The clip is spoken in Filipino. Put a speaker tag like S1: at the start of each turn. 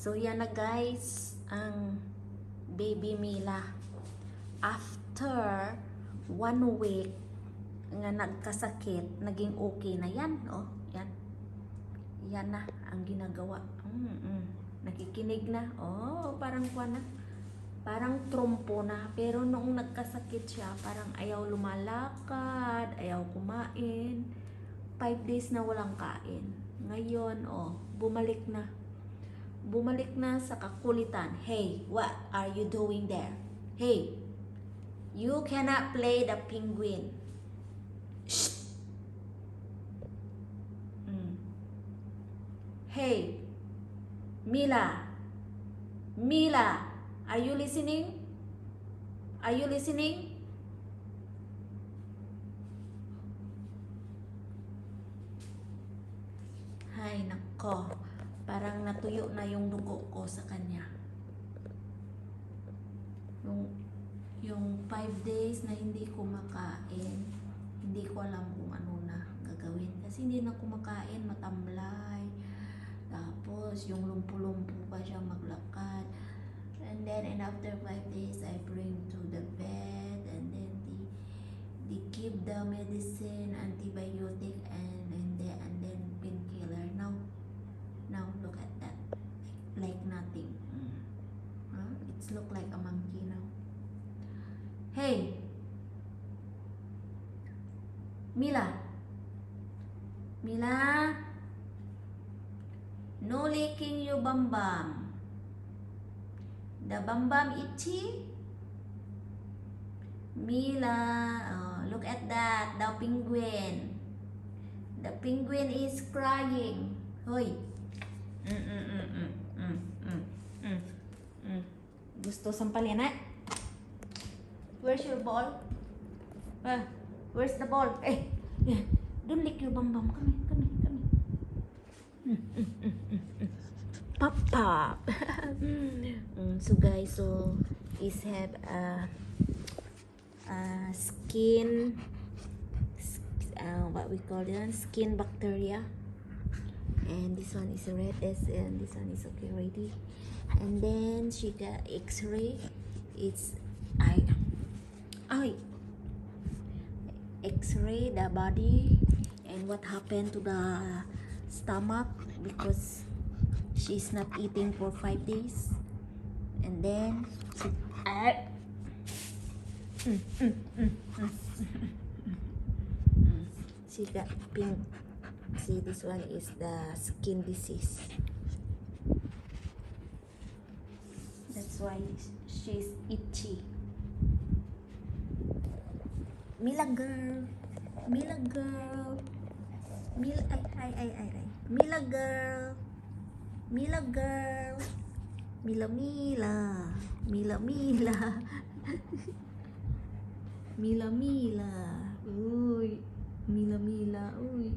S1: So yan na guys, ang baby Mila. After 1 week nga nagkasakit, naging okay na yan. Oh, yan. Yan na ang ginagawa. Nakikinig na. Oh, parang kuwan na. Parang trompo na. Pero noong nagkasakit siya, parang ayaw lumalakad, ayaw kumain. 5 days na walang kain. Ngayon, oh, bumalik na. Bumalik na sa kakulitan. Hey, what are you doing there? Hey, you cannot play the penguin. Shh. Hey, Mila. Mila, are you listening? Are you listening? Ay, nako. Parang natuyo na yung dugo ko sa kanya. Yung 5 days na hindi ko makain, hindi ko alam kung ano na gagawin. Kasi hindi na kumakain, matamlay. Tapos, yung lumpo-lumpo pa siya maglakad. And then, after 5 days, I bring to the bed. And then, they give the medicine, antibiotic, and then painkiller. Now, look at that. Like nothing. It's look like a monkey now. Hey! Mila! Mila! No licking your bum bum. The bum bum itchy? Mila! Oh, look at that. The penguin. The penguin is crying. Hoy! Gusto sampalin na? Where's your ball? Where's the ball? Eh, don't lick your bum bum. Come here. Pop pop. So guys, so is have a skin, what we call it, skin bacteria. And this one is red, and this one is okay already. And then she got X-ray. It's X-ray the body and what happened to the stomach because she's not eating for 5 days. And then she got pink. See, this one is the skin disease. That's why she's itchy. Mila girl. Mila girl. Mila, ay. Mila girl. Mila girl. Mila. Mila. Uy. Mila. Uy.